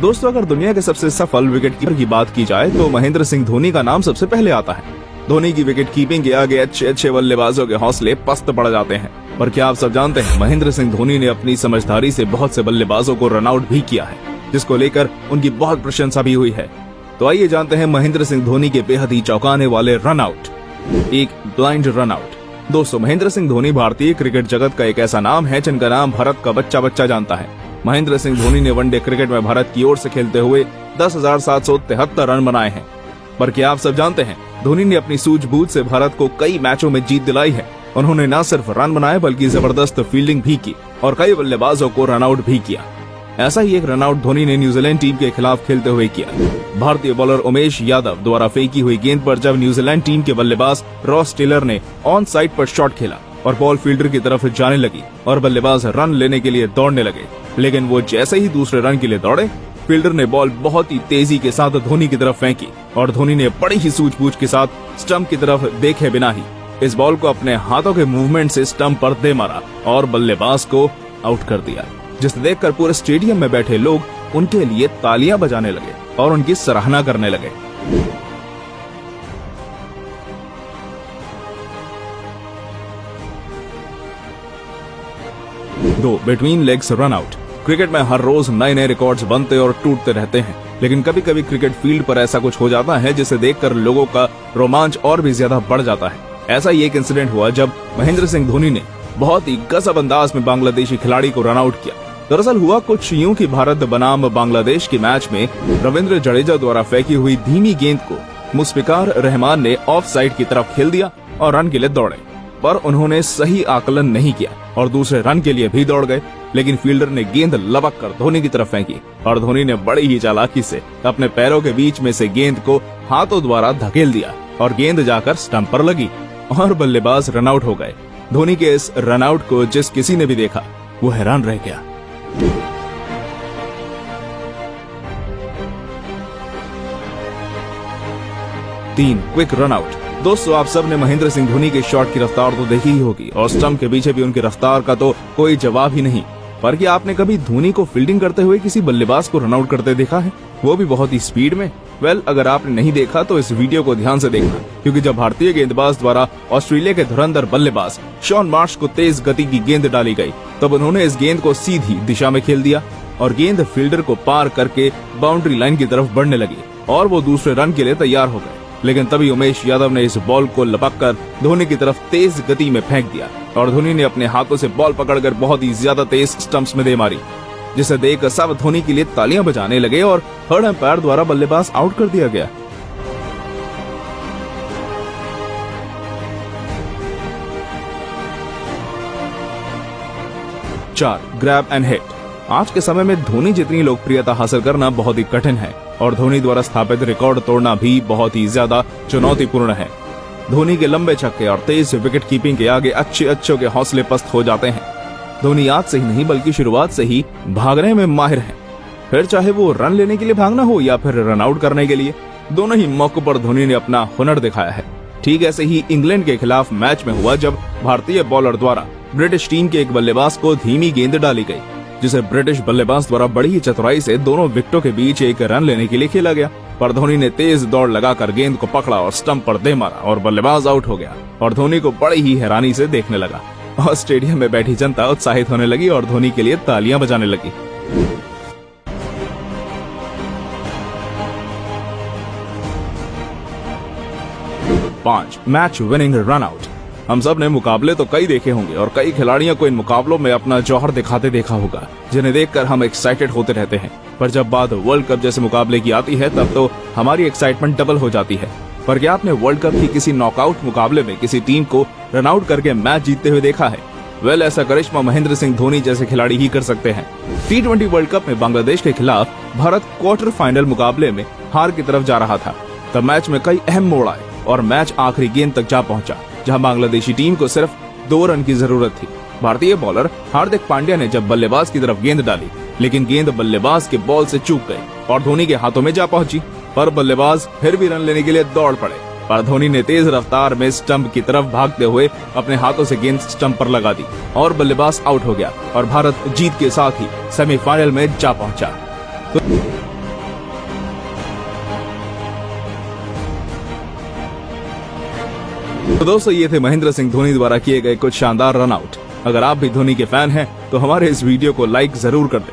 दोस्तों, अगर दुनिया के सबसे सफल विकेटकीपर की बात की जाए तो महेंद्र सिंह धोनी का नाम सबसे पहले आता है। धोनी की विकेट कीपिंग के आगे अच्छे बल्लेबाजों के हौसले पस्त पड़ जाते हैं। पर क्या आप सब जानते हैं, महेंद्र सिंह धोनी ने अपनी समझदारी से बहुत से बल्लेबाजों को रन आउट भी किया है, जिसको लेकर उनकी बहुत प्रशंसा भी हुई है। तो आइए जानते हैं महेंद्र सिंह धोनी के बेहद ही चौंकाने वाले रन आउट। एक ब्लाइंड रन आउट। दोस्तों, महेंद्र सिंह धोनी भारतीय क्रिकेट जगत का एक ऐसा नाम है जिनका नाम भारत का बच्चा जानता है। महेंद्र सिंह धोनी ने वनडे क्रिकेट में भारत की ओर से खेलते हुए 10,773 रन बनाए हैं। पर क्या आप सब जानते हैं, धोनी ने अपनी सूझबूझ से भारत को कई मैचों में जीत दिलाई है। उन्होंने न सिर्फ रन बनाए बल्कि जबरदस्त फील्डिंग भी की और कई बल्लेबाजों को रन आउट भी किया। ऐसा ही एक रन आउट धोनी ने न्यूजीलैंड टीम के खिलाफ खेलते हुए किया। भारतीय बॉलर उमेश यादव द्वारा फेंकी हुई गेंद पर जब न्यूजीलैंड टीम के बल्लेबाज रॉस टेलर ने ऑन साइड पर शॉट खेला और बॉल फील्डर की तरफ जाने लगी और बल्लेबाज रन लेने के लिए दौड़ने लगे, लेकिन वो जैसे ही दूसरे रन के लिए दौड़े, फील्डर ने बॉल बहुत ही तेजी के साथ धोनी की तरफ फेंकी और धोनी ने बड़ी ही सूझबूझ के साथ स्टंप की तरफ देखे बिना ही इस बॉल को अपने हाथों के मूवमेंट से स्टंप पर दे मारा और बल्लेबाज को आउट कर दिया, जिसे देखकर पूरे स्टेडियम में बैठे लोग उनके लिए तालियां बजाने लगे और उनकी सराहना करने लगे। दो between legs run out. Cricket में हर रोज नए रिकॉर्ड्स बनते और टूटते रहते हैं, लेकिन कभी कभी क्रिकेट फील्ड पर ऐसा कुछ हो जाता है जिसे देखकर लोगों का रोमांच और भी ज्यादा बढ़ जाता है। ऐसा ही एक इंसिडेंट हुआ जब महेंद्र सिंह धोनी ने बहुत ही गजब अंदाज में बांग्लादेशी खिलाड़ी को रन आउट किया। दरअसल हुआ कुछ यूं कि भारत बनाम बांग्लादेश के मैच में रविंद्र जडेजा द्वारा फेंकी हुई धीमी गेंद को मुश्फिकुर रहमान ने ऑफ साइड की तरफ खेल दिया और रन के लिए दौड़े, पर उन्होंने सही आकलन नहीं किया और दूसरे रन के लिए भी दौड़ गए, लेकिन फील्डर ने गेंद लपक कर धोनी की तरफ फेंकी और धोनी ने बड़ी ही चालाकी से अपने पैरों के बीच में से गेंद को हाथों द्वारा धकेल दिया और गेंद जाकर स्टंप पर लगी और बल्लेबाज रन आउट हो गए। धोनी के इस रन आउट को जिस किसी ने भी देखा वो हैरान रह गया। तीन क्विक रन आउट। दोस्तों, आप सब ने महेंद्र सिंह धोनी के शॉट की रफ्तार तो देखी ही होगी और स्टंप के पीछे भी उनकी रफ्तार का तो कोई जवाब ही नहीं। पर क्या आपने कभी धोनी को फील्डिंग करते हुए किसी बल्लेबाज को रन आउट करते देखा है, वो भी बहुत ही स्पीड में? अगर आपने नहीं देखा तो इस वीडियो को ध्यान से देखना, क्योंकि जब भारतीय गेंदबाज द्वारा ऑस्ट्रेलिया के धुरंधर बल्लेबाज शॉन मार्श को तेज गति की गेंद डाली गई, तब उन्होंने इस गेंद को सीधी दिशा में खेल दिया और गेंद फील्डर को पार करके बाउंड्री लाइन की तरफ बढ़ने लगी और वो दूसरे रन के लिए तैयार हो गए। लेकिन तभी उमेश यादव ने इस बॉल को लपककर धोनी की तरफ तेज गति में फेंक दिया और धोनी ने अपने हाथों से बॉल पकड़कर बहुत ही ज्यादा तेज स्टंप्स में दे मारी, जिसे देख सब धोनी के लिए तालियां बजाने लगे और थर्ड अंपायर द्वारा बल्लेबाज आउट कर दिया गया। चार ग्रैब एंड हिट। आज के समय में धोनी जितनी लोकप्रियता हासिल करना बहुत ही कठिन है और धोनी द्वारा स्थापित रिकॉर्ड तोड़ना भी बहुत ही ज्यादा चुनौतीपूर्ण है। धोनी के लंबे छक्के और तेज विकेट कीपिंग के आगे अच्छों के हौसले पस्त हो जाते हैं। धोनी आज से ही नहीं बल्कि शुरुआत से ही भागने में माहिर है, फिर चाहे वो रन लेने के लिए भागना हो या फिर रन आउट करने के लिए, दोनों ही मौकों पर धोनी ने अपना हुनर दिखाया है। ठीक ऐसे ही इंग्लैंड के खिलाफ मैच में हुआ जब भारतीय बॉलर द्वारा ब्रिटिश टीम के एक बल्लेबाज को धीमी गेंद डाली गई, जिसे ब्रिटिश बल्लेबाज द्वारा बड़ी ही चतुराई से दोनों विकेटों के बीच एक रन लेने के लिए खेला गया, पर धोनी ने तेज दौड़ लगाकर गेंद को पकड़ा और स्टंप पर दे मारा और बल्लेबाज आउट हो गया और धोनी को बड़ी ही हैरानी से देखने लगा और स्टेडियम में बैठी जनता उत्साहित होने लगी और धोनी के लिए तालियां बजाने लगी। पांच मैच विनिंग रन आउट। हम सब ने मुकाबले तो कई देखे होंगे और कई खिलाड़ियों को इन मुकाबलों में अपना जौहर दिखाते देखा होगा, जिन्हें देखकर हम एक्साइटेड होते रहते हैं। पर जब बात वर्ल्ड कप जैसे मुकाबले की आती है तब तो हमारी एक्साइटमेंट डबल हो जाती है। पर क्या आपने वर्ल्ड कप की किसी नॉकआउट मुकाबले में किसी टीम को रन आउट करके मैच जीतते हुए देखा है? ऐसा करिश्मा महेंद्र सिंह धोनी जैसे खिलाड़ी ही कर सकते हैं। T20 वर्ल्ड कप में बांग्लादेश के खिलाफ भारत क्वार्टर फाइनल मुकाबले में हार की तरफ जा रहा था, तब मैच में कई अहम मोड़ आए और मैच आखिरी गेंद तक जा पहुंचा, जहां बांग्लादेशी टीम को सिर्फ 2 रन की जरूरत थी। भारतीय बॉलर हार्दिक पांड्या ने जब बल्लेबाज की तरफ गेंद डाली, लेकिन गेंद बल्लेबाज के बॉल से चूक गई और धोनी के हाथों में जा पहुंची, पर बल्लेबाज फिर भी रन लेने के लिए दौड़ पड़े, पर धोनी ने तेज रफ्तार में स्टंप की तरफ भागते हुए अपने हाथों से गेंद स्टंप पर लगा दी और बल्लेबाज आउट हो गया और भारत जीत के साथ ही सेमीफाइनल में जा पहुंचा। तो दोस्तों ये थे महेंद्र सिंह धोनी द्वारा किए गए कुछ शानदार रन आउट। अगर आप भी धोनी के फैन हैं तो हमारे इस वीडियो को लाइक जरूर कर दें।